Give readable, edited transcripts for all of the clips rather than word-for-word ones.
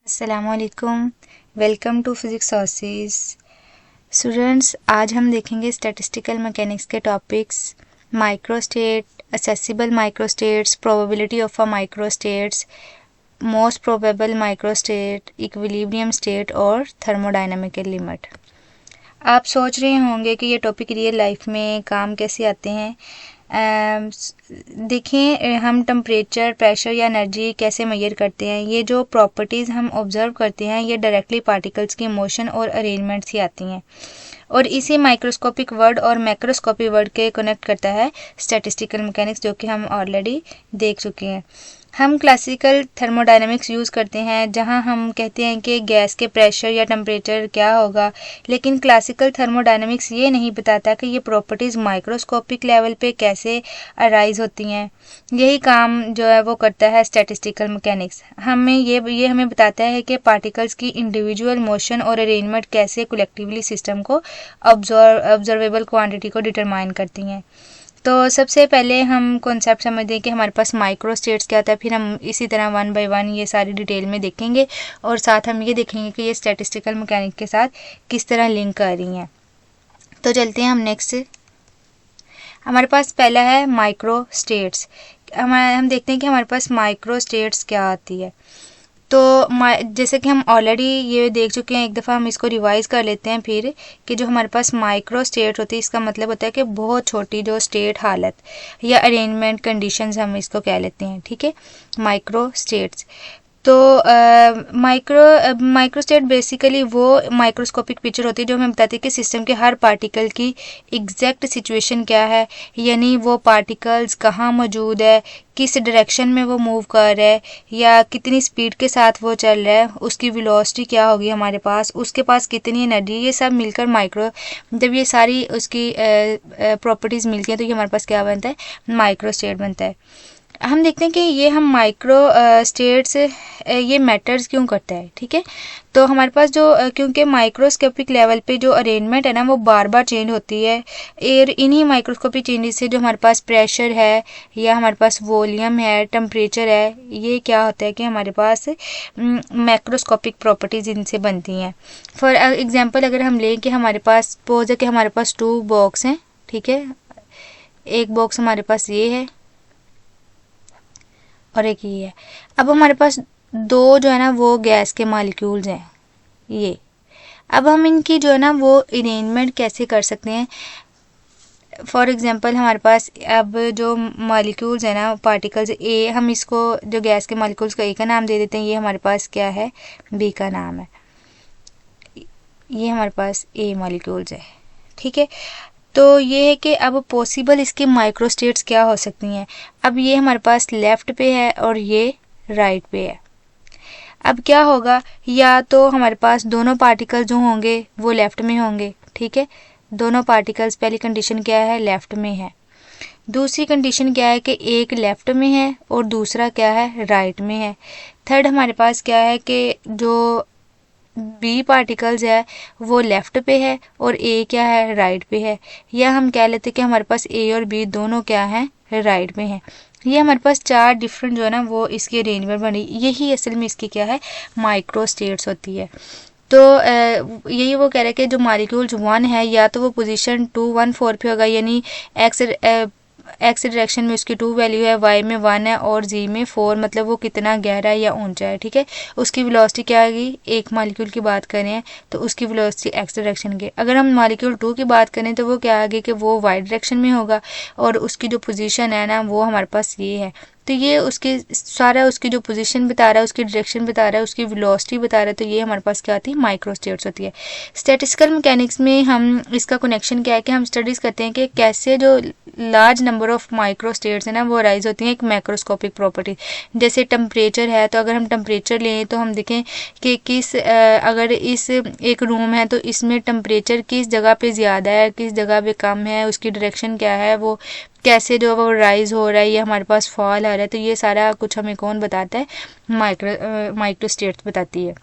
अस्सलामुअलैकुम। Welcome to physics sources. Students, आज हम देखेंगे स्टैटिस्टिकल मैकेनिक्स के topics microstate, accessible microstates, probability of a microstates, most probable microstate, equilibrium state और thermodynamical limit. आप सोच रहे होंगे कि ये टॉपिक रियल लाइफ में काम कैसे आते हैं। देखें, हम टेम्परेचर, प्रेशर या एनर्जी कैसे मेजर करते हैं। ये जो प्रॉपर्टीज़ हम ऑब्जर्व करते हैं ये डायरेक्टली पार्टिकल्स की मोशन और अरेंजमेंट से आती हैं और इसी माइक्रोस्कोपिक वर्ड और मैक्रोस्कोपिक वर्ड के कनेक्ट करता है स्टैटिस्टिकल मैकेनिक्स, जो कि हम ऑलरेडी देख चुके हैं। हम क्लासिकल थर्मोडायनामिक्स यूज़ करते हैं जहां हम कहते हैं कि गैस के प्रेशर या टेम्परेचर क्या होगा, लेकिन क्लासिकल थर्मोडायनामिक्स ये नहीं बताता कि ये प्रॉपर्टीज़ माइक्रोस्कोपिक लेवल पे कैसे अराइज होती हैं। यही काम जो है वो करता है स्टैटिस्टिकल मैकेनिक्स। ये हमें बताता है कि पार्टिकल्स की इंडिविजुअल मोशन और अरेंजमेंट कैसे कलेक्टिवली सिस्टम को ऑब्जर्वेबल क्वांटिटी को डिटरमाइन करती हैं। तो सबसे पहले हम कॉन्सेप्ट समझते हैं कि हमारे पास माइक्रो स्टेट्स क्या होता है, फिर हम इसी तरह वन बाय वन ये सारी डिटेल में देखेंगे और साथ हम ये देखेंगे कि ये स्टैटिस्टिकल मैकेनिक्स के साथ किस तरह लिंक कर रही हैं। तो चलते हैं हम नेक्स्ट। हमारे पास पहला है माइक्रो स्टेट्स। हम देखते हैं कि हमारे पास माइक्रो स्टेट्स क्या आती है। तो जैसे कि हम ऑलरेडी ये देख चुके हैं, एक दफ़ा हम इसको रिवाइज कर लेते हैं फिर कि जो हमारे पास माइक्रो स्टेट होती है इसका मतलब होता है कि बहुत छोटी जो स्टेट हालत या अरेंजमेंट कंडीशंस हम इसको कह लेते हैं। ठीक है, माइक्रो स्टेट्स। तो माइक्रोस्टेट बेसिकली वो माइक्रोस्कोपिक पिक्चर होती है जो हमें बताती है कि सिस्टम के हर पार्टिकल की एग्जैक्ट सिचुएशन क्या है, यानी वो पार्टिकल्स कहाँ मौजूद है, किस डायरेक्शन में वो मूव कर रहा है या कितनी स्पीड के साथ वो चल रहा है, उसकी वेलोसिटी क्या होगी हमारे पास, उसके पास कितनी एनर्जी, ये सब मिलकर जब ये सारी उसकी प्रॉपर्टीज़ मिलती हैं तो ये हमारे पास क्या बनता है, माइक्रोस्टेट बनता है। हम देखते हैं कि ये हम माइक्रो स्टेट्स ये मैटर्स क्यों करता है। ठीक है, तो हमारे पास जो क्योंकि माइक्रोस्कोपिक लेवल पे जो अरेंजमेंट है ना वो बार बार चेंज होती है और इन्हीं माइक्रोस्कोपिक चेंजेस से जो हमारे पास प्रेशर है या हमारे पास वॉल्यूम है, टेम्परेचर है, ये क्या होता है कि हमारे पास मैक्रोस्कोपिक प्रॉपर्टीज इनसे बनती हैं। फॉर एग्जांपल अगर हम लें कि हमारे पास सपोज है कि हमारे पास 2 बॉक्स हैं। ठीक है, एक बॉक्स हमारे पास ये है और एक ये है। अब हमारे पास दो जो है ना वो गैस के मॉलिक्यूल्स हैं ये। अब हम इनकी जो है ना वो अरेंजमेंट कैसे कर सकते हैं। फॉर एग्जांपल हमारे पास अब जो मॉलिक्यूल्स है ना पार्टिकल्स ए, हम इसको जो गैस के मॉलिक्यूल्स का ए का नाम दे देते हैं, ये हमारे पास क्या है, बी का नाम है। ये हमारे पास ए मॉलिक्यूल्स है। ठीक है, तो ये है कि अब पॉसिबल इसके माइक्रोस्टेट्स क्या हो सकती हैं। अब ये हमारे पास लेफ्ट पे है और ये राइट पे है। अब क्या होगा, या तो हमारे पास दोनों पार्टिकल जो होंगे वो लेफ्ट में होंगे। ठीक है, दोनों पार्टिकल्स, पहली कंडीशन क्या है, लेफ्ट में है। दूसरी कंडीशन क्या है कि एक लेफ्ट में है और दूसरा क्या है, राइट में है। थर्ड हमारे पास क्या है कि जो बी पार्टिकल्स है वो लेफ्ट पे है और ए क्या है, राइट पे है। या हम कह लेते हैं कि हमारे पास ए और बी दोनों क्या हैं, राइट में है। ये हमारे पास 4 डिफरेंट जो है ना वो इसकी अरेंजमेंट बनी, यही असल में इसकी क्या है, माइक्रो स्टेट्स होती है। तो यही वो कह रहे हैं कि जो मॉलिक्यूल्स 1 है या तो वो पोजीशन 2 1 4 पे होगा, यानी एक्स डायरेक्शन में उसकी 2 वैल्यू है, वाई में 1 है और जी में 4, मतलब वो कितना गहरा है या ऊंचा है। ठीक है, उसकी वेलोसिटी क्या आएगी, एक मॉलिक्यूल की बात करें तो उसकी वेलोसिटी एक्स डायरेक्शन की। अगर हम मॉलिक्यूल 2 की बात करें तो वो क्या आगे कि वो वाई डायरेक्शन में होगा और उसकी जो पोजीशन है ना वो हमारे पास ये है। तो ये उसके सारा उसकी जो पोजीशन बता रहा है, उसकी डायरेक्शन बता रहा है, उसकी वेलोसिटी बता रहा है। तो ये हमारे पास क्या आती है, माइक्रो स्टेट्स होती है। स्टैटिस्टिकल मैकेनिक्स में हम इसका कनेक्शन क्या है कि हम स्टडीज करते हैं कि कैसे जो large number of micro states है ना वो राइज होती हैं एक मैक्रोस्कोपिक प्रॉपर्टी। जैसे टेम्परेचर है, तो अगर हम टेम्परेचर लें तो हम देखें कि अगर इस एक रूम है तो इसमें टेम्परेचर किस जगह पे ज़्यादा है, किस जगह पे कम है, उसकी डायरेक्शन क्या है, वो कैसे जो वो राइज हो रहा है या हमारे पास फॉल आ रहा है। तो ये सारा कुछ हमें कौन बताता है, माइक्रो स्टेट्स बताती है।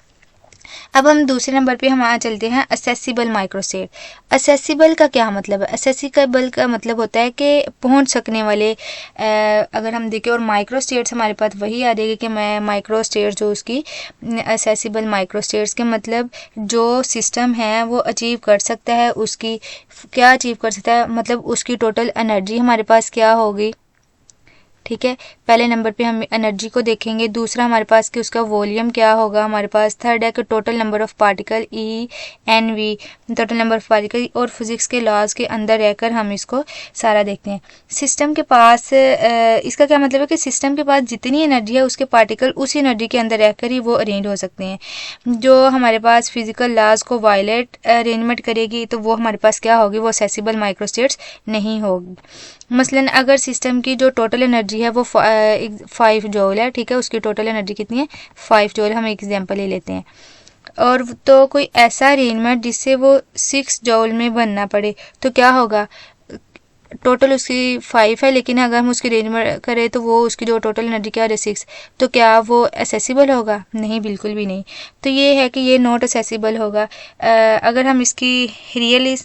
अब हम दूसरे नंबर पे हम चलते हैं असेसिबल माइक्रोस्टेट। असेसिबल का क्या मतलब है? असेसिबल का मतलब होता है कि पहुंच सकने वाले। अगर हम देखें और माइक्रोस्टेट्स हमारे पास वही आ जाएगी कि मैं माइक्रोस्टेट जो उसकी असेसिबल माइक्रोस्टेट्स के मतलब जो सिस्टम है वो अचीव कर सकता है, उसकी क्या अचीव कर सकता है, मतलब उसकी टोटल एनर्जी हमारे पास क्या होगी। ठीक है, पहले नंबर पे हम एनर्जी को देखेंगे। दूसरा हमारे पास कि उसका वॉल्यूम क्या होगा हमारे पास। थर्ड है कि total number of particle E N V, total number of particle, और फिजिक्स के लॉज के अंदर रहकर हम इसको सारा देखते हैं। सिस्टम के पास इसका क्या मतलब है कि सिस्टम के पास जितनी एनर्जी है उसके पार्टिकल उसी एनर्जी के अंदर रहकर ही वो अरेंज हो सकते हैं। जो हमारे पास फिजिकल लॉज को वायलेट अरेंजमेंट करेगी तो वो हमारे पास क्या होगी, वो असेसिबल माइक्रोस्टेट्स नहीं होगी। मसलन अगर सिस्टम की जो टोटल एनर्जी है वो 5 जूल है, ठीक है, उसकी टोटल एनर्जी कितनी है, 5 जूल। हम एक एग्जांपल ले लेते हैं। और तो कोई ऐसा अरेंजमेंट जिससे वो 6 जूल में बनना पड़े तो क्या होगा, टोटल उसकी 5 है लेकिन अगर हम उसकी अरेंजमेंट करें तो वो उसकी जो टोटल एनर्जी क्या है 6, तो क्या वो एक्सेसिबल होगा? नहीं, बिल्कुल भी नहीं। तो ये है कि ये नॉट एक्सेसिबल होगा। अगर हम इसकी रियल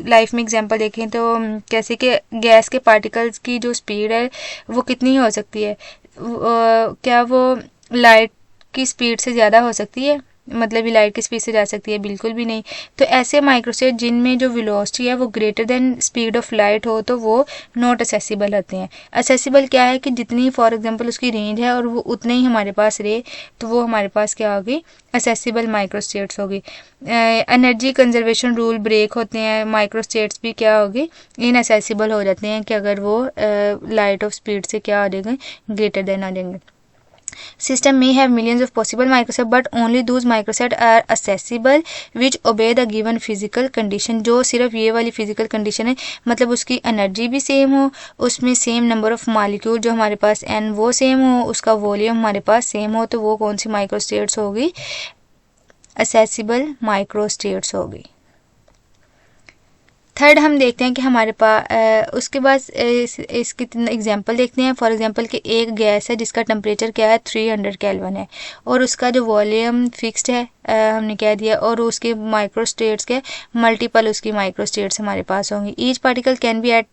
लाइफ में एग्जांपल देखें तो कैसे कि गैस के पार्टिकल्स की जो स्पीड है वो कितनी हो सकती है, क्या वो लाइट की स्पीड से ज़्यादा हो सकती है? मतलब ये लाइट की स्पीड से जा सकती है? बिल्कुल भी नहीं। तो ऐसे माइक्रोस्टेट जिनमें जो वेलोसिटी है वो greater than speed of light हो तो वो नॉट असेसिबल होते हैं। असेसिबल क्या है कि जितनी फॉर एग्जांपल उसकी रेंज है और वो उतने ही हमारे पास रहे तो वो हमारे पास क्या होगी, असेसिबल माइक्रोस्टेट्स होगी। एनर्जी कंजर्वेशन रूल ब्रेक होते हैं, माइक्रोस्टेट्स भी क्या होगी, इनअसेसिबल हो जाते हैं कि अगर वो लाइट ऑफ स्पीड से क्या हो जाएंगे, ग्रेटर देन आ जाएंगे। System may have millions of possible microsets, but only those microsets are accessible which obey the given physical condition। जो सिर्फ ये वाली फिजिकल कंडीशन है, मतलब उसकी एनर्जी भी सेम हो, उसमें सेम नंबर ऑफ मॉलिक्यूल जो हमारे पास n वो सेम हो, उसका वॉल्यूम हमारे पास सेम हो, तो वो कौन सी माइक्रोस्टेट्स होगी, accessible माइक्रोस्टेट्स होगी। थर्ड हम देखते हैं कि हमारे पास उसके बाद इसकी एग्जांपल देखते हैं। फॉर एग्जांपल कि एक गैस है जिसका टेम्परेचर क्या है 300 केल्विन है और उसका जो वॉल्यूम फिक्स्ड है, हमने कह दिया, और उसके माइक्रोस्टेट्स के मल्टीपल उसकी माइक्रोस्टेट्स हमारे पास होंगी। Each particle can be eight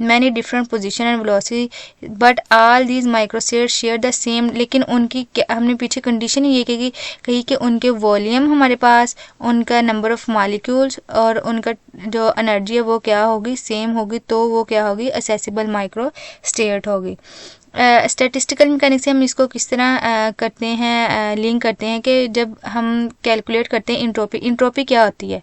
many different position and velocity but all these microstates share the same. लेकिन उनकी हमने पीछे कंडीशन ही ये कही कि उनके वॉल्यूम हमारे पास, उनका नंबर ऑफ मॉलिक्यूल्स और उनका जो एनर्जी है वो क्या होगी, सेम होगी, तो वो क्या होगी, असेसिबल माइक्रोस्टेट होगी। स्टैटिस्टिकल मैकेनिक्स से हम इसको किस तरह करते हैं, लिंक करते हैं कि जब हम कैलकुलेट करते हैं इंट्रोपी। इंट्रोपी क्या होती है,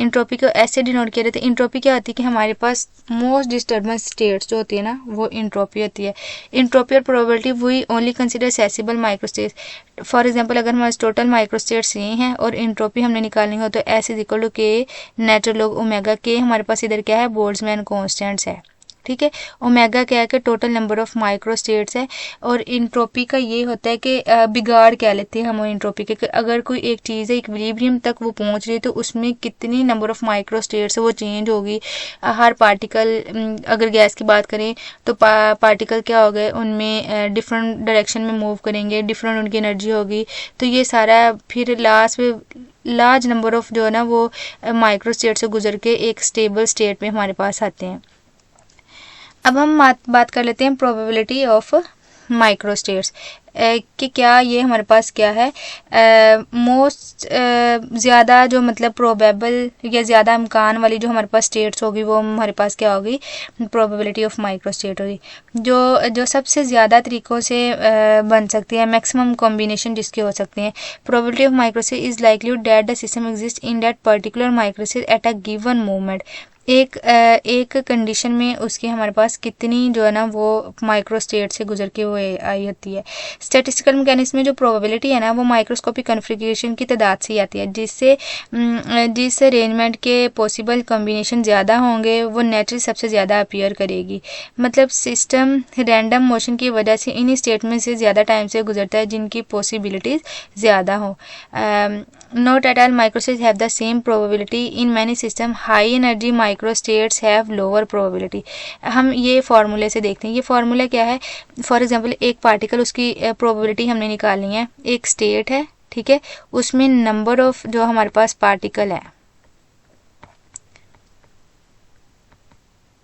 इंट्रोपी को ऐसे डिनोट किया जाता है। इंट्रोपी क्या होती है कि हमारे पास मोस्ट डिस्टर्बेंस स्टेट्स जो होती है ना, वो इंट्रोपी होती है। इंट्रोपी और probability we only consider accessible microstates. For example अगर हमारे टोटल माइक्रोस्टेट्स ये हैं और इंट्रोपी हमने निकालनी हो तो एस इज इक्वल टू के नेचुरल लॉग ओमेगा के, हमारे पास इधर क्या है, बोल्ट्जमैन कांस्टेंट्स है, ठीक है। ओमेगा क्या है कि टोटल नंबर ऑफ माइक्रोस्टेट्स है। और इंट्रोपी का ये होता है कि बिगाड़ कह लेते हैं हम इंट्रोपी के, अगर कोई एक चीज़ है इक्विलिब्रियम तक वो पहुंच रही है तो उसमें कितनी नंबर ऑफ माइक्रोस्टेट्स है वो चेंज होगी। हर पार्टिकल, अगर गैस की बात करें तो पार्टिकल क्या हो गए, उनमें डिफरेंट डायरेक्शन में मूव करेंगे, डिफरेंट उनकी एनर्जी होगी, तो ये सारा फिर लास्ट में लार्ज नंबर ऑफ जो है ना वो माइक्रोस्टेट से गुजर के एक स्टेबल स्टेट में हमारे पास आते हैं। अब हम बात कर लेते हैं प्रोबेबिलिटी ऑफ माइक्रोस्टेट्स कि क्या ये हमारे पास क्या है, मोस्ट ज़्यादा जो मतलब प्रोबेबल या ज़्यादा इम्कान वाली जो हमारे पास स्टेट्स होगी वो हमारे पास क्या होगी, प्रोबेबिलिटी ऑफ माइक्रोस्टेट होगी। जो सबसे ज़्यादा तरीक़ों से बन सकती है, मैक्सिमम कॉम्बिनेशन जिसके हो सकते हैं। Probability of microstate is likely that the system exist in that particular microstate at a given moment. एक कंडीशन में उसकी हमारे पास कितनी जो है ना वो माइक्रोस्टेट से गुजर के वो आई होती है। स्टैटिस्टिकल मैकेनिक्स में जो प्रोबेबिलिटी है ना वो माइक्रोस्कोपिक कॉन्फ़िगरेशन की तादाद से आती है, जिससे जिस अरेंजमेंट के पॉसिबल कॉम्बिनेशन ज़्यादा होंगे वो नेचुरली सबसे ज़्यादा अपीयर करेगी। मतलब सिस्टम रैंडम मोशन की वजह से इन स्टेट में से ज़्यादा टाइम से गुजरता है जिनकी पॉसिबिलिटीज़ ज़्यादा हो। Not at all microstates have the same probability in many system. High energy microstates have lower probability. हम ये फार्मूले से देखते हैं, ये फार्मूला क्या है। फॉर एग्जांपल एक पार्टिकल, उसकी प्रोबेबिलिटी हमने निकालनी है, एक स्टेट है, ठीक है, उसमें नंबर ऑफ जो हमारे पास पार्टिकल है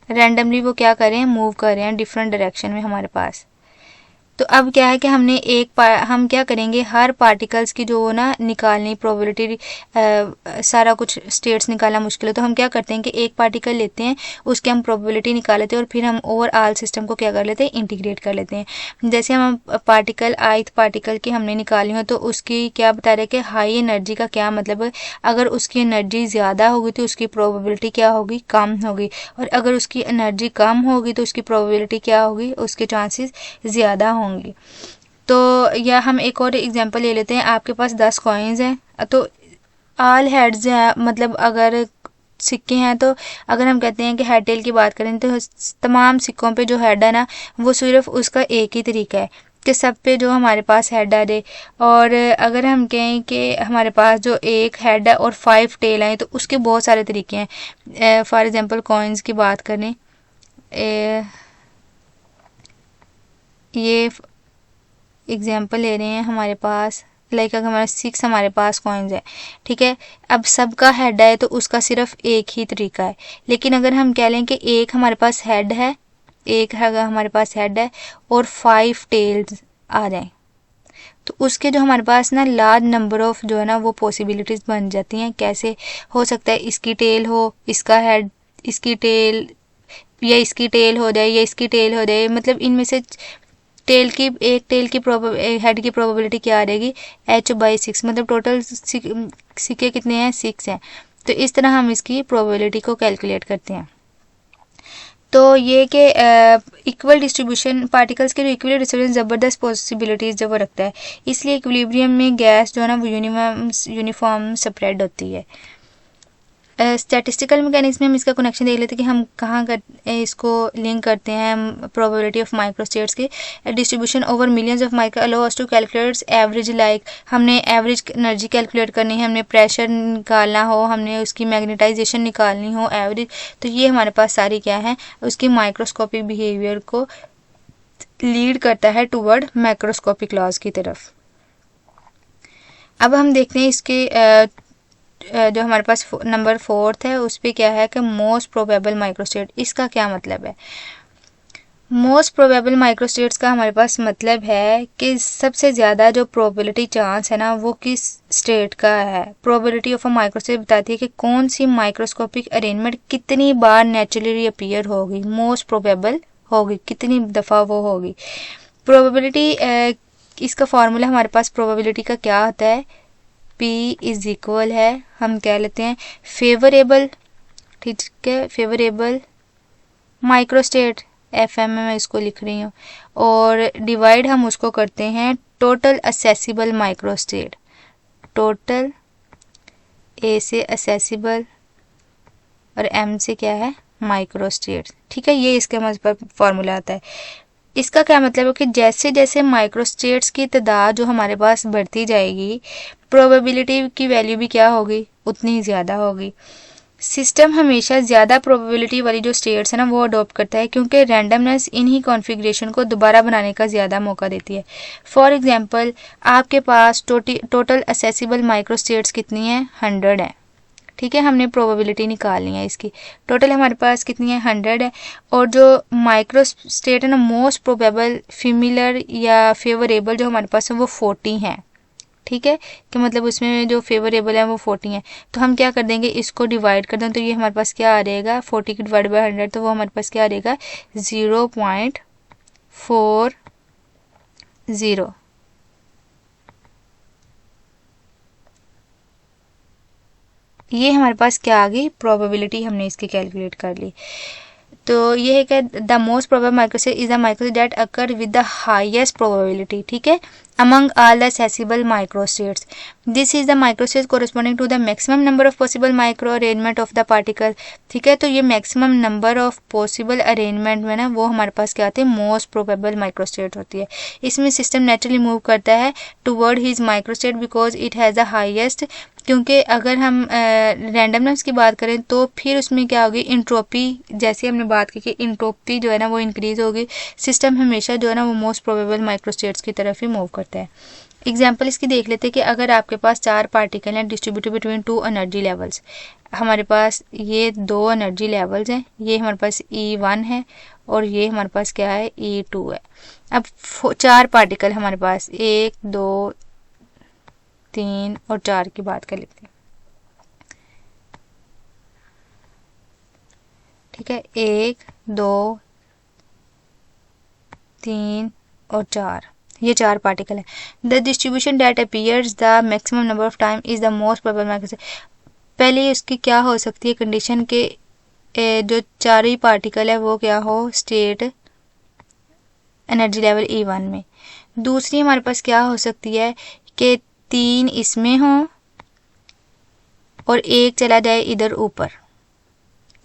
रैंडमली वो क्या कर रहे हैं, मूव कर रहे हैं डिफरेंट डायरेक्शन में हमारे पास। तो अब क्या है कि हमने हम क्या करेंगे, हर पार्टिकल्स की जो ना निकालनी प्रोबेबिलिटी, सारा कुछ स्टेट्स निकालना मुश्किल है, तो हम क्या करते हैं कि एक पार्टिकल लेते हैं, उसकी हम प्रोबेबिलिटी निकाल लेते हैं और फिर हम ओवरऑल सिस्टम को क्या कर लेते हैं, इंटीग्रेट कर लेते हैं। जैसे हम पार्टिकल ith पार्टिकल की हमने निकाली हो तो उसकी क्या बता रहे हैं कि हाई एनर्जी का क्या मतलब है, अगर उसकी एनर्जी ज़्यादा होगी तो उसकी प्रोबेबिलिटी क्या होगी, कम होगी, और अगर उसकी एनर्जी कम होगी तो उसकी प्रोबेबिलिटी क्या होगी, उसके चांसेस ज़्यादा होंगे। तो या हम एक और एग्जांपल ले लेते हैं, आपके पास 10 कॉइन्स हैं तो ऑल हेड्स है, मतलब अगर सिक्के हैं तो अगर हम कहते हैं कि हेड टेल की बात करें तो तमाम सिक्कों पे जो हेड है ना वो सिर्फ उसका एक ही तरीका है कि सब पे जो हमारे पास हेड आ जाए। और अगर हम कहें कि हमारे पास जो एक हेड है और 5 टेल हैं तो उसके बहुत सारे तरीके हैं। फॉर एग्जांपल कॉइन्स की बात करें, ये एग्जांपल ले रहे हैं हमारे पास, लाइक अगर हमारे 6 हमारे पास कॉइन्स है, ठीक है, अब सबका हेड है तो उसका सिर्फ एक ही तरीका है। लेकिन अगर हम कह लें कि एक हमारे पास हेड है, एक अगर हमारे पास हेड है और 5 टेल्स आ जाएं तो उसके जो हमारे पास ना लार्ज नंबर ऑफ जो है ना वो पॉसिबिलिटीज बन जाती हैं। कैसे हो सकता है, इसकी टेल हो, इसका हेड, इसकी टेल, या इसकी टेल हो जाए या इसकी टेल हो जाए, मतलब इनमें से टेल की एक टेल की हेड की प्रोबेबिलिटी क्या आ जाएगी, h/6, मतलब टोटल सिक्के कितने हैं, 6 हैं। तो इस तरह हम इसकी प्रोबेबिलिटी को कैलकुलेट करते हैं। तो ये कि इक्वल डिस्ट्रीब्यूशन पार्टिकल्स के जो इक्वल डिस्ट्रीब्यूशन ज़बरदस्त पॉसिबिलिटीज़ जो वो रखता है, इसलिए इक्विलिब्रियम में गैस जो है ना वो यूनिफॉर्म स्प्रेड होती है। स्टैटिस्टिकल मैकेनिज्म में हम इसका कनेक्शन देख लेते हैं कि हम कहाँ कर इसको लिंक करते हैं प्रोबेबिलिटी ऑफ माइक्रोस्टेट्स की distribution over millions of micro allow us to calculate average, like हमने एवरेज एनर्जी कैलकुलेट करनी है, हमने प्रेशर निकालना हो, हमने उसकी मैग्नेटाइजेशन निकालनी हो, एवरेज, तो ये हमारे पास सारी क्या है, उसकी माइक्रोस्कोपिक बिहेवियर को लीड करता है टूवर्ड मैक्रोस्कोपिक लॉज की तरफ। अब हम देखते हैं इसके जो हमारे पास नंबर 4 है उस पर क्या है कि मोस्ट प्रोबेबल माइक्रोस्टेट। इसका क्या मतलब है, मोस्ट प्रोबेबल माइक्रोस्टेट्स का हमारे पास मतलब है कि सबसे ज़्यादा जो प्रोबेबिलिटी चांस है ना वो किस स्टेट का है। प्रोबेबिलिटी ऑफ अ माइक्रोस्टेट बताती है कि कौन सी माइक्रोस्कोपिक अरेंजमेंट कितनी बार नेचुरली अपीयर होगी, मोस्ट प्रोबेबल होगी, कितनी दफ़ा वो होगी। प्रोबेबिलिटी इसका फॉर्मूला हमारे पास प्रोबेबिलिटी का क्या होता है, P इज इक्वल है, हम कह लेते हैं फेवरेबल, ठीक है, फेवरेबल माइक्रोस्टेट, FM में मैं इसको लिख रही हूँ, और डिवाइड हम उसको करते हैं total accessible microstate, total A से असेसिबल और M से क्या है, माइक्रोस्टेट, ठीक है, ये इसका मतलब फॉर्मूला आता है। इसका क्या मतलब है कि जैसे जैसे माइक्रोस्टेट्स की तादाद जो हमारे पास बढ़ती जाएगी प्रोबेबिलिटी की वैल्यू भी क्या होगी, उतनी ही ज़्यादा होगी। सिस्टम हमेशा ज़्यादा प्रोबेबिलिटी वाली जो स्टेट्स है ना वो अडॉप्ट करता है क्योंकि रैंडमनेस इन्हीं कॉन्फ़िगरेशन को दोबारा बनाने का ज़्यादा मौका देती है। फॉर एग्जांपल आपके पास टोटल असेसिबल माइक्रोस्टेट्स कितनी हैं, 100 है, ठीक है, हमने प्रोबेबिलिटी निकालनी है इसकी, टोटल हमारे पास कितनी है, 100 है, और जो माइक्रो स्टेट है ना मोस्ट प्रोबेबल सिमिलर या फेवरेबल जो हमारे पास है वो 40 हैं, ठीक है, कि मतलब उसमें जो फेवरेबल है वो 40 है। तो हम क्या कर देंगे, इसको डिवाइड कर दें तो ये हमारे पास क्या आ जाएगा, 40 की डिवाइड बाई 100 तो वो हमारे पास क्या आ जाएगा, 0.40। ये हमारे पास क्या आ गई, प्रोबेबिलिटी हमने इसकी कैलकुलेट कर ली। तो ये है कि the most probable microstate is the microstate that occur with the highest probability, ठीक है, among all the accessible microstates. This is the microstate corresponding to the maximum number of possible micro arrangement of the particle, ठीक है, तो ये maximum number of possible arrangement में ना वो हमारे पास क्या आती है, मोस्ट प्रोबेबल माइक्रोस्टेट होती है। इसमें सिस्टम नेचुरली मूव करता है toward his microstate because it has the highest, क्योंकि अगर हम रैंडमनेस की बात करें तो फिर उसमें क्या होगी, इंट्रोपी, जैसे हमने बात की कि इंट्रोपी जो है ना वो इंक्रीज होगी, सिस्टम हमेशा जो है ना वो मोस्ट प्रोबेबल माइक्रोस्टेट्स की तरफ ही मूव करता है। एग्जाम्पल इसकी देख लेते हैं कि अगर आपके पास 4 पार्टिकल हैं डिस्ट्रीब्यूटेड बिटवीन 2 एनर्जी लेवल्स, हमारे पास ये 2 एनर्जी लेवल्स हैं, ये हमारे पास E1 है और ये हमारे पास क्या है E2 है। अब 4 पार्टिकल हमारे पास 1 2 3 और 4 की बात कर लेते हैं। ठीक है, 1 2 3 और 4, ये 4 पार्टिकल है। The distribution that appears the maximum number of time is the most probable maximum. पहले उसकी क्या हो सकती है कंडीशन के जो 4 ही पार्टिकल है वो क्या हो स्टेट एनर्जी लेवल E1 में। दूसरी हमारे पास क्या हो सकती है कि 3 इसमें हो और 1 चला जाए इधर ऊपर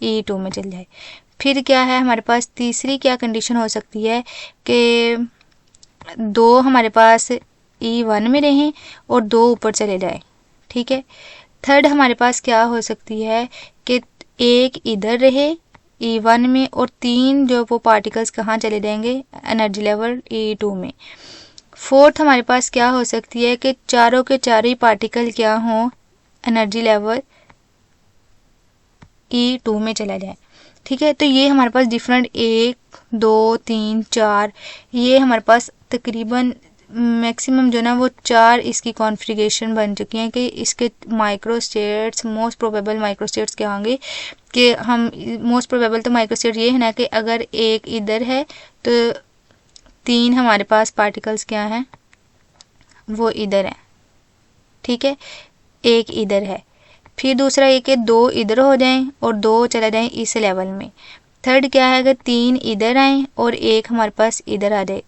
E2 में चल जाए। फिर क्या है हमारे पास तीसरी क्या कंडीशन हो सकती है कि 2 हमारे पास E1 में रहें और 2 ऊपर चले जाए। ठीक है, थर्ड हमारे पास क्या हो सकती है कि 1 इधर रहे E1 में और 3 जो वो पार्टिकल्स कहाँ चले जाएंगे एनर्जी लेवल E2 में। फोर्थ हमारे पास क्या हो सकती है कि चारों के चारों ही पार्टिकल क्या हों एनर्जी लेवल E2 में चला जाए। ठीक है, तो ये हमारे पास डिफरेंट 1 2 3 4 ये हमारे पास तकरीबन मैक्सिमम जो ना वो 4 इसकी कॉन्फ़िगरेशन बन चुकी हैं कि इसके माइक्रोस्टेट्स मोस्ट प्रोबेबल माइक्रोस्टेट्स क्या होंगे कि हम मोस्ट प्रोबेबल तो माइक्रोस्टेट ये है ना कि अगर 1 इधर है तो 3 हमारे पास पार्टिकल्स क्या हैं वो इधर है। ठीक है, 1 इधर है, फिर दूसरा ये कि 2 इधर हो जाएं और 2 चला जाएं इस लेवल में। थर्ड क्या है अगर 3 इधर आए और 1 हमारे पास इधर आ जाए।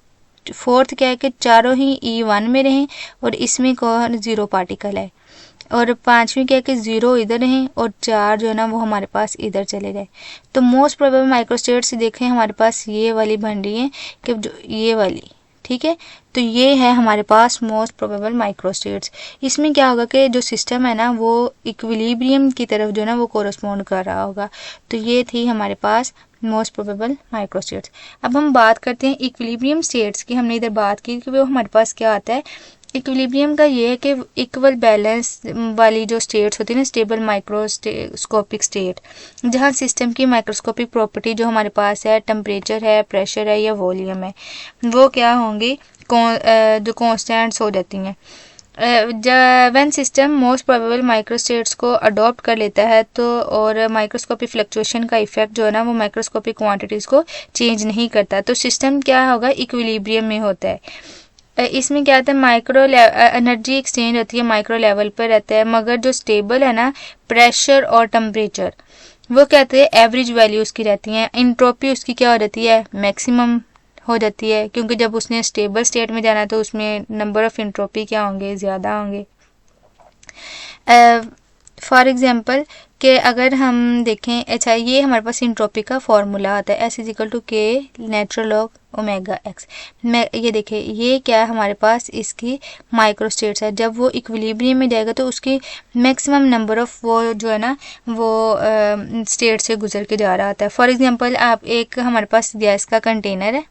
फोर्थ क्या है कि चारों ही E1 में रहें और इसमें कौन 0 पार्टिकल है। और पांचवी क्या है कि 0 इधर रहें और 4 जो है ना वो हमारे पास इधर चले जाए। तो मोस्ट प्रोबेबल माइक्रोस्टेट्स देखें हमारे पास ये वाली बन रही है कि जो ये वाली। ठीक है, तो ये है हमारे पास मोस्ट प्रोबेबल माइक्रोस्टेट्स। इसमें क्या होगा कि जो सिस्टम है ना वो इक्विलिब्रियम की तरफ जो है ना वो कोरस्पॉन्ड कर रहा होगा। तो ये थी हमारे पास मोस्ट प्रोबेबल माइक्रोस्टेट्स। अब हम बात करते हैं इक्विलिब्रियम स्टेट्स की। हमने इधर बात की कि वो हमारे पास क्या आता है। इक्विलिब्रियम का ये है कि इक्वल बैलेंस वाली जो स्टेट्स होती है ना स्टेबल माइक्रोस्कोपिक स्टेट, जहाँ सिस्टम की माइक्रोस्कोपिक प्रॉपर्टी जो हमारे पास है टेम्परेचर है प्रेशर है या वॉल्यूम है वो क्या होंगी जो कॉन्स्टेंट्स हो जाती हैं। When system most probable microstates को अडॉप्ट कर लेता है तो और माइक्रोस्कोपिक फ्लक्चुएशन का इफेक्ट जो है ना वो माइक्रोस्कोपिक क्वांटिटीज़ को चेंज नहीं करता, तो सिस्टम क्या होगा इक्विलिब्रियम में होता है। इसमें क्या होता है माइक्रो एनर्जी एक्सचेंज होती है माइक्रो लेवल पर रहता है, मगर जो स्टेबल है ना प्रेशर और टेम्परेचर वो कहते हैं एवरेज वैल्यू उसकी रहती हैं। इंट्रोपी उसकी क्या हो जाती है मैक्सिमम हो जाती है, क्योंकि जब उसने स्टेबल स्टेट में जाना तो उसमें नंबर ऑफ इंट्रोपी क्या होंगे ज़्यादा होंगे। फॉर एग्जांपल कि अगर हम देखें अच्छा ये हमारे पास इंट्रोपी का फॉर्मूला आता है S=K natural log omega x. मैं ये देखें ये क्या है हमारे पास इसकी माइक्रोस्टेट्स है। जब वो इक्विलिब्रियम में जाएगा तो उसकी मैक्सिमम नंबर ऑफ वो जो है ना वो स्टेट से गुजर के जा रहा होता है। फॉर एग्जांपल आप एक हमारे पास गैस का कंटेनर है।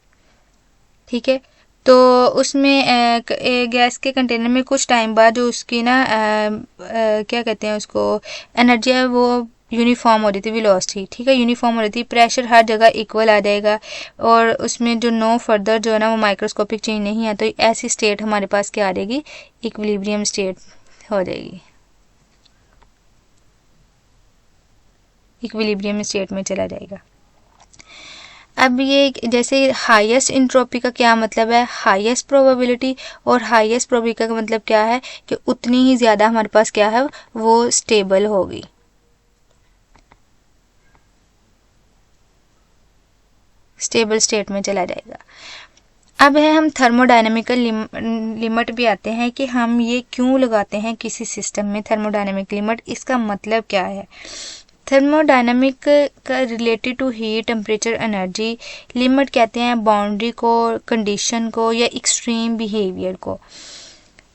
ठीक है, तो उसमें गैस के कंटेनर में कुछ टाइम बाद जो उसकी ना क्या कहते हैं उसको एनर्जी है वो यूनिफॉर्म हो जाती है वेलोसिटी। ठीक है, यूनिफॉर्म हो जाती है, प्रेशर हर जगह इक्वल आ जाएगा और उसमें जो नो फर्दर जो है ना वो माइक्रोस्कोपिक चेंज नहीं आता। तो ऐसी स्टेट हमारे पास क्या आ जाएगी इक्विलिब्रियम स्टेट हो जाएगी, इक्विलिब्रियम स्टेट में चला जाएगा। अब ये जैसे हाईएस्ट इंट्रोपी का क्या मतलब है हाईएस्ट प्रोबेबिलिटी, और हाईएस्ट प्रोबेबिलिटी का मतलब क्या है कि उतनी ही ज़्यादा हमारे पास क्या है वो स्टेबल होगी। स्टेबल स्टेट में चला जाएगा। अब है हम थर्मोडायनेमिकल लिमिट भी आते हैं कि हम ये क्यों लगाते हैं किसी सिस्टम में थर्मोडायनेमिक लिमिट, इसका मतलब क्या है। थर्मोडायनामिक का related to heat temperature energy limit कहते हैं बाउंड्री को कंडीशन को या एक्सट्रीम बिहेवियर को।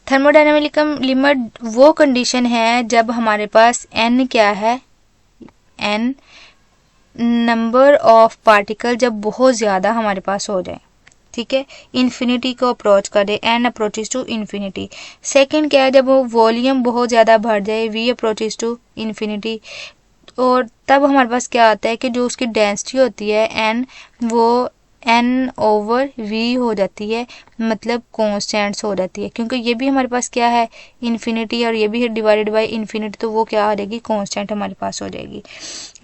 थर्मोडायनामिक लिमिट वो कंडीशन है जब हमारे पास n क्या है n नंबर ऑफ पार्टिकल जब बहुत ज़्यादा हमारे पास हो जाए। ठीक है, इन्फिनिटी को अप्रोच करे, N approaches to infinity. Second क्या है, जब वो वॉल्यूम बहुत ज़्यादा बढ़ जाए, वी अप्रोचेस टू इन्फिनिटी। और तब हमारे पास क्या आता है कि जो उसकी डेंसिटी होती है एन, वो एन ओवर वी हो जाती है, मतलब कॉन्स्टेंट्स हो जाती है, क्योंकि ये भी हमारे पास क्या है इन्फिनिटी और ये भी है डिवाइडेड बाय इन्फिनिटी, तो वो क्या आ जाएगी कांस्टेंट हमारे पास हो जाएगी।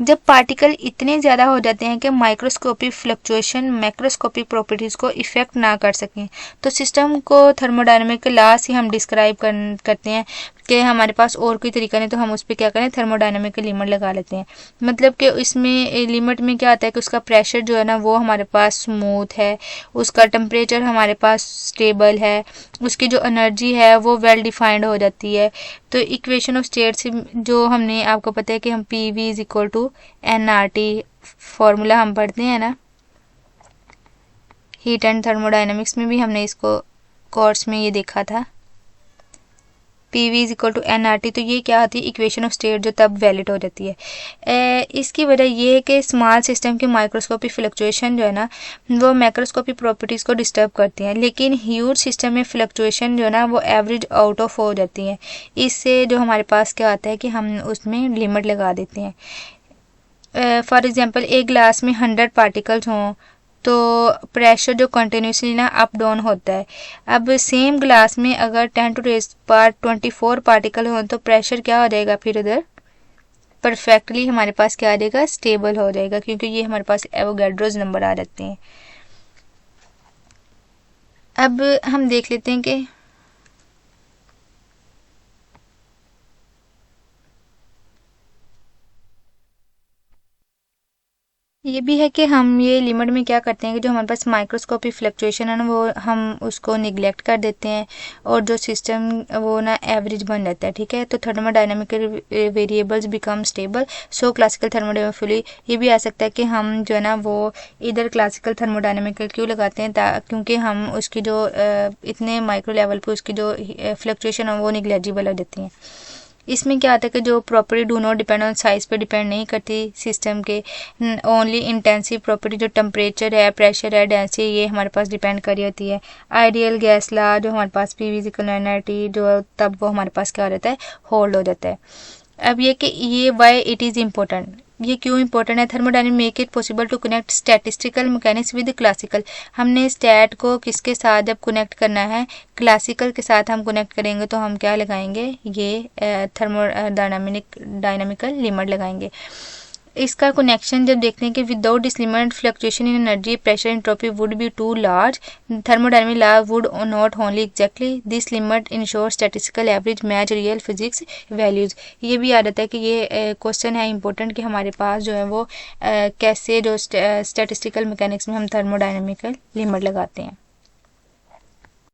जब पार्टिकल इतने ज़्यादा हो जाते हैं कि माइक्रोस्कोपिक फ्लक्चुएशन मैक्रोस्कोपिक प्रॉपर्टीज़ को इफेक्ट ना कर सकें, तो सिस्टम को थर्मोडायनेमिक लॉ से हम डिस्क्राइब करते हैं कि हमारे पास और कोई तरीका नहीं, तो हम उस पर क्या करें, थर्मोडायनेमिक लिमिट लगा लेते हैं। मतलब कि इसमें लिमिट में क्या आता है कि उसका प्रेशर जो है ना वो हमारे पास स्मूथ है, उसका टेम्परेचर हमारे पास स्टेबल है, उसकी जो एनर्जी है वो वेल डिफाइंड हो जाती है। तो इक्वेशन ऑफ स्टेट से जो हमने आपको पता है कि हम P V is equal to N R T formula हम पढ़ते हैं ना, हीट एंड थर्मोडाइनमिक्स में भी हमने इसको कोर्स में ये देखा था, P V is equal to N R T. तो ये क्या होती है, इक्वेशन ऑफ स्टेट जो तब वैलिड हो जाती है। इसकी वजह ये है कि स्मॉल सिस्टम की माइक्रोस्कोपिक फ्लक्चुएशन जो है ना वो मैक्रोस्कोपिक प्रॉपर्टीज़ को डिस्टर्ब करती हैं, लेकिन ह्यूज सिस्टम में फ्लक्चुएशन जो है ना वो एवरेज आउट ऑफ हो जाती हैं। इससे जो हमारे पास क्या आता है कि हम उसमें लिमिट लगा देते हैं। फॉर एग्जांपल एक ग्लास में 100 पार्टिकल्स हों तो प्रेशर जो कंटिन्यूसली ना अप डाउन होता है। अब सेम ग्लास में अगर 10 टू रेज पावर 24 पार्टिकल हो तो प्रेशर क्या हो जाएगा, फिर उधर परफेक्टली हमारे पास क्या आ जाएगा, स्टेबल हो जाएगा, क्योंकि ये हमारे पास एवोगैड्रोज नंबर आ जाते हैं। अब हम देख लेते हैं कि ये भी है कि हम ये लिमिट में क्या करते हैं कि जो हमारे पास माइक्रोस्कोपिक फ्लक्चुएशन है ना वो हम उसको निगलेक्ट कर देते हैं और जो सिस्टम वो ना एवरेज बन जाता है। ठीक है, तो thermodynamical variables become stable, so classical thermodynamically ये भी आ सकता है कि हम जो है ना वो इधर क्लासिकल थर्मोडायनामिकल क्यों लगाते हैं, क्योंकि हम उसकी जो इतने माइक्रो लेवल पे उसकी जो फ्लक्चुएशन है वो निगलेजिबल हो जाती हैं। इसमें क्या आता है कि जो property do not depend on size पे डिपेंड नहीं करती सिस्टम के, ओनली इंटेंसिव प्रॉपर्टी जो टेम्परेचर है, प्रेशर है, डेंसिटी, ये हमारे पास डिपेंड करी होती है। आइडियल गैस लॉ जो हमारे पास P V is equal to N R T जो तब वो हमारे पास क्या हो जाता है, होल्ड हो जाता है। अब ये कि ये वाई इट इज़ इम्पोर्टेंट, ये क्यों इम्पोर्टेंट है, thermodynamics make it possible to connect statistical mechanics with classical. हमने स्टैट को किसके साथ जब कनेक्ट करना है, क्लासिकल के साथ हम कनेक्ट करेंगे तो हम क्या लगाएंगे, ये डायनामिकल लिमिट लगाएंगे। इसका कनेक्शन जब देखते हैं कि without this limit fluctuation in energy pressure entropy would be too large, thermodynamic law would not only exactly this limit ensure statistical average match real physics values. ये भी याद आता है कि ये क्वेश्चन है इंपॉर्टेंट कि हमारे पास जो है वो कैसे जो स्टैटिस्टिकल मैकेनिक्स में हम थर्मोडायनामिकल लिमिट लगाते हैं।